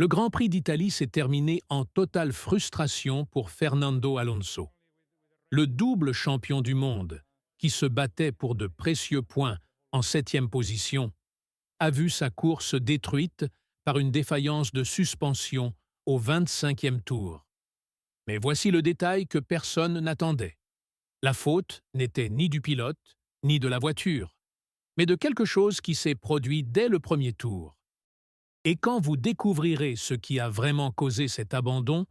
Le Grand Prix d'Italie s'est terminé en totale frustration pour Fernando Alonso. Le double champion du monde, qui se battait pour de précieux points en septième position, a vu sa course détruite par une défaillance de suspension au 25e tour. Mais voici le détail que personne n'attendait. La faute n'était ni du pilote, ni de la voiture, mais de quelque chose qui s'est produit dès le premier tour. Et quand vous découvrirez ce qui a vraiment causé cet abandon,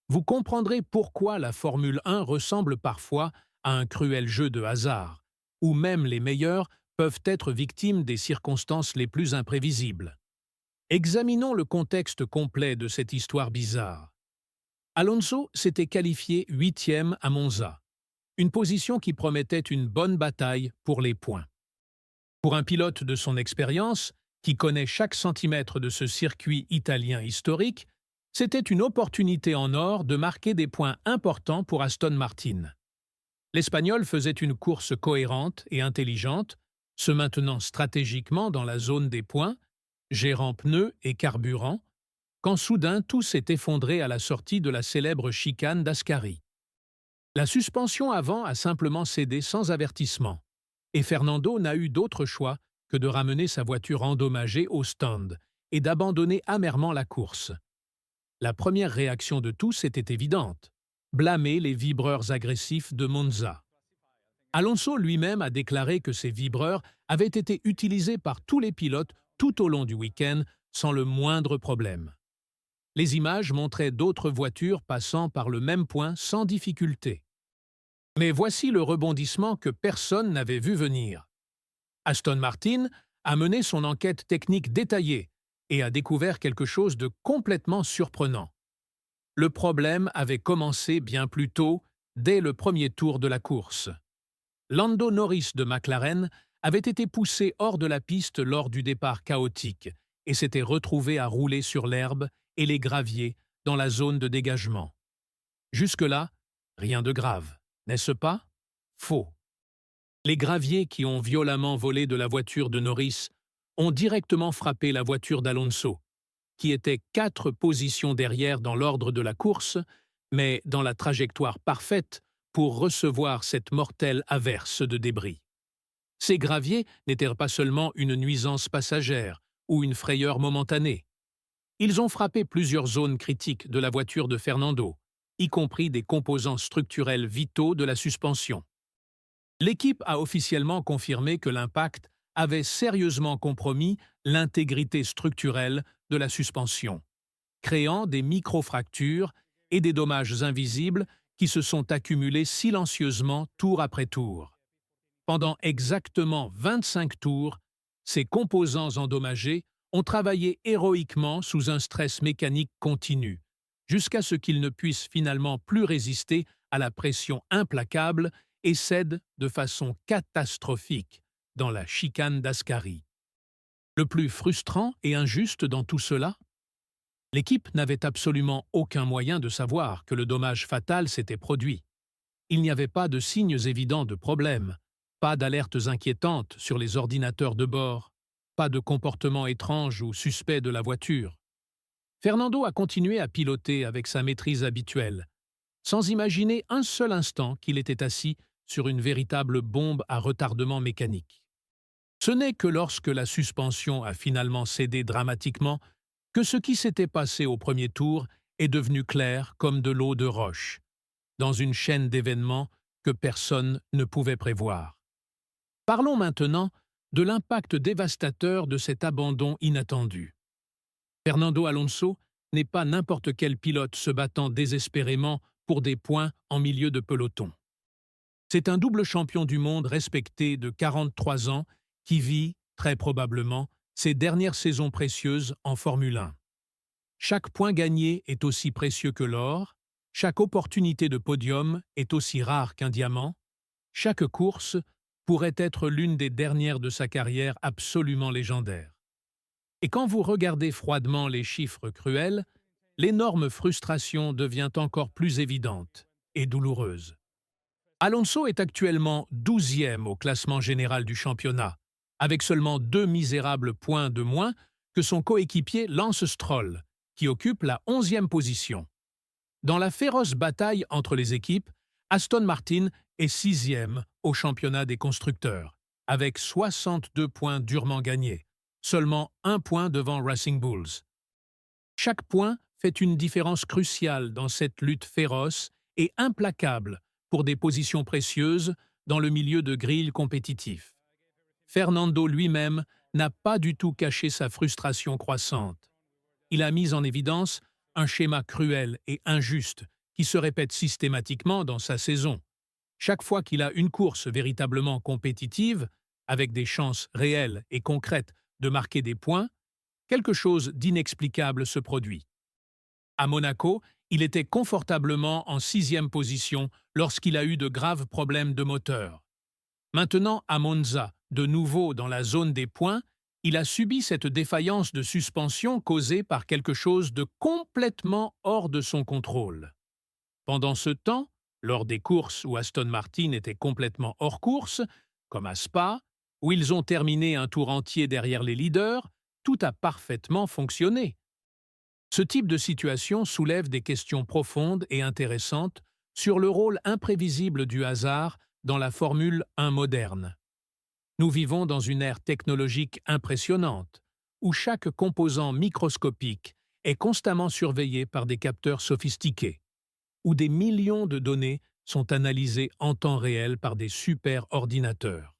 vous comprendrez pourquoi la Formule 1 ressemble parfois à un cruel jeu de hasard, où même les meilleurs peuvent être victimes des circonstances les plus imprévisibles. Examinons le contexte complet de cette histoire bizarre. Alonso s'était qualifié 8e à Monza, une position qui promettait une bonne bataille pour les points. Pour un pilote de son expérience, qui connaît chaque centimètre de ce circuit italien historique, c'était une opportunité en or de marquer des points importants pour Aston Martin. L'Espagnol faisait une course cohérente et intelligente, se maintenant stratégiquement dans la zone des points, gérant pneus et carburant, quand soudain tout s'est effondré à la sortie de la célèbre chicane d'Ascari. La suspension avant a simplement cédé sans avertissement, et Fernando n'a eu d'autre choix que de ramener sa voiture endommagée au stand et d'abandonner amèrement la course. La première réaction de tous était évidente: blâmer les vibreurs agressifs de Monza. Alonso lui-même a déclaré que ces vibreurs avaient été utilisés par tous les pilotes tout au long du week-end sans le moindre problème. Les images montraient d'autres voitures passant par le même point sans difficulté. Mais voici le rebondissement que personne n'avait vu venir. Aston Martin a mené son enquête technique détaillée et a découvert quelque chose de complètement surprenant. Le problème avait commencé bien plus tôt, dès le premier tour de la course. Lando Norris de McLaren avait été poussé hors de la piste lors du départ chaotique et s'était retrouvé à rouler sur l'herbe et les graviers dans la zone de dégagement. Jusque-là, rien de grave, n'est-ce pas? Faux. Les graviers qui ont violemment volé de la voiture de Norris ont directement frappé la voiture d'Alonso, qui était 4 positions derrière dans l'ordre de la course, mais dans la trajectoire parfaite pour recevoir cette mortelle averse de débris. Ces graviers n'étaient pas seulement une nuisance passagère ou une frayeur momentanée. Ils ont frappé plusieurs zones critiques de la voiture de Fernando, y compris des composants structurels vitaux de la suspension. L'équipe a officiellement confirmé que l'impact avait sérieusement compromis l'intégrité structurelle de la suspension, créant des microfractures et des dommages invisibles qui se sont accumulés silencieusement tour après tour. Pendant exactement 25 tours, ces composants endommagés ont travaillé héroïquement sous un stress mécanique continu, jusqu'à ce qu'ils ne puissent finalement plus résister à la pression implacable et cèdent de façon catastrophique dans la chicane d'Ascari. Le plus frustrant et injuste dans tout cela, l'équipe n'avait absolument aucun moyen de savoir que le dommage fatal s'était produit. Il n'y avait pas de signes évidents de problème, pas d'alertes inquiétantes sur les ordinateurs de bord, pas de comportement étrange ou suspect de la voiture. Fernando a continué à piloter avec sa maîtrise habituelle, sans imaginer un seul instant qu'il était assis sur une véritable bombe à retardement mécanique. Ce n'est que lorsque la suspension a finalement cédé dramatiquement que ce qui s'était passé au premier tour est devenu clair comme de l'eau de roche, dans une chaîne d'événements que personne ne pouvait prévoir. Parlons maintenant de l'impact dévastateur de cet abandon inattendu. Fernando Alonso n'est pas n'importe quel pilote se battant désespérément pour des points en milieu de peloton. C'est un double champion du monde respecté de 43 ans qui vit, très probablement, ses dernières saisons précieuses en Formule 1. Chaque point gagné est aussi précieux que l'or, chaque opportunité de podium est aussi rare qu'un diamant, chaque course pourrait être l'une des dernières de sa carrière absolument légendaire. Et quand vous regardez froidement les chiffres cruels, l'énorme frustration devient encore plus évidente et douloureuse. Alonso est actuellement 12e au classement général du championnat, avec seulement 2 misérables points de moins que son coéquipier Lance Stroll, qui occupe la 11e position. Dans la féroce bataille entre les équipes, Aston Martin est 6e au championnat des constructeurs, avec 62 points durement gagnés, seulement 1 point devant Racing Bulls. Chaque point fait une différence cruciale dans cette lutte féroce et implacable pour des positions précieuses dans le milieu de grille compétitif. Fernando lui-même n'a pas du tout caché sa frustration croissante. Il a mis en évidence un schéma cruel et injuste qui se répète systématiquement dans sa saison. Chaque fois qu'il a une course véritablement compétitive, avec des chances réelles et concrètes de marquer des points, quelque chose d'inexplicable se produit. À Monaco, il était confortablement en 6e position lorsqu'il a eu de graves problèmes de moteur. Maintenant, à Monza, de nouveau dans la zone des points, il a subi cette défaillance de suspension causée par quelque chose de complètement hors de son contrôle. Pendant ce temps, lors des courses où Aston Martin était complètement hors course, comme à Spa, où ils ont terminé un tour entier derrière les leaders, tout a parfaitement fonctionné. Ce type de situation soulève des questions profondes et intéressantes sur le rôle imprévisible du hasard dans la Formule 1 moderne. Nous vivons dans une ère technologique impressionnante, où chaque composant microscopique est constamment surveillé par des capteurs sophistiqués, où des millions de données sont analysées en temps réel par des super-ordinateurs.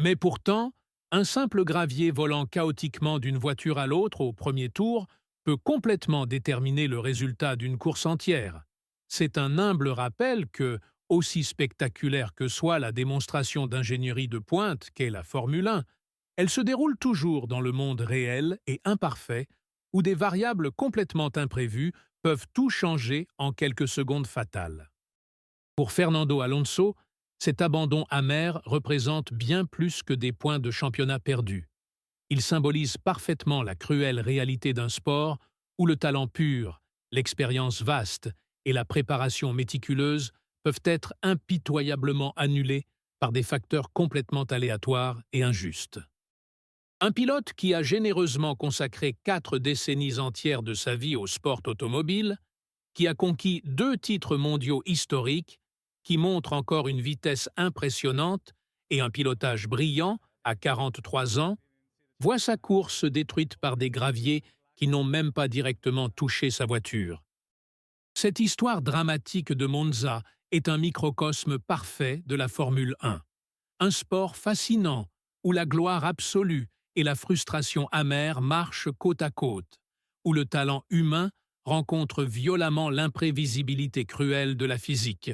Mais pourtant, un simple gravier volant chaotiquement d'une voiture à l'autre au premier tour peut complètement déterminer le résultat d'une course entière. C'est un humble rappel que, aussi spectaculaire que soit la démonstration d'ingénierie de pointe qu'est la Formule 1, elle se déroule toujours dans le monde réel et imparfait, où des variables complètement imprévues peuvent tout changer en quelques secondes fatales. Pour Fernando Alonso, cet abandon amer représente bien plus que des points de championnat perdus. Il symbolise parfaitement la cruelle réalité d'un sport où le talent pur, l'expérience vaste et la préparation méticuleuse peuvent être impitoyablement annulés par des facteurs complètement aléatoires et injustes. Un pilote qui a généreusement consacré 4 décennies entières de sa vie au sport automobile, qui a conquis 2 titres mondiaux historiques, qui montre encore une vitesse impressionnante et un pilotage brillant à 43 ans, voit sa course détruite par des graviers qui n'ont même pas directement touché sa voiture. Cette histoire dramatique de Monza est un microcosme parfait de la Formule 1. Un sport fascinant où la gloire absolue et la frustration amère marchent côte à côte, où le talent humain rencontre violemment l'imprévisibilité cruelle de la physique,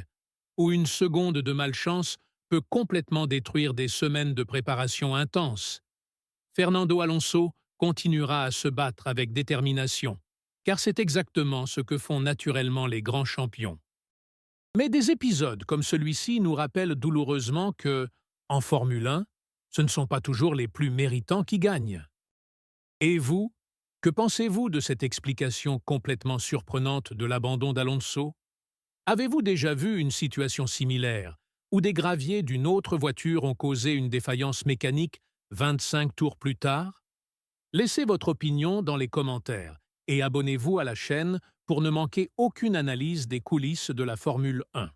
où une seconde de malchance peut complètement détruire des semaines de préparation intense. Fernando Alonso continuera à se battre avec détermination, car c'est exactement ce que font naturellement les grands champions. Mais des épisodes comme celui-ci nous rappellent douloureusement que, en Formule 1, ce ne sont pas toujours les plus méritants qui gagnent. Et vous, que pensez-vous de cette explication complètement surprenante de l'abandon d'Alonso? Avez-vous déjà vu une situation similaire, où des graviers d'une autre voiture ont causé une défaillance mécanique 25 tours plus tard? Laissez votre opinion dans les commentaires et abonnez-vous à la chaîne pour ne manquer aucune analyse des coulisses de la Formule 1.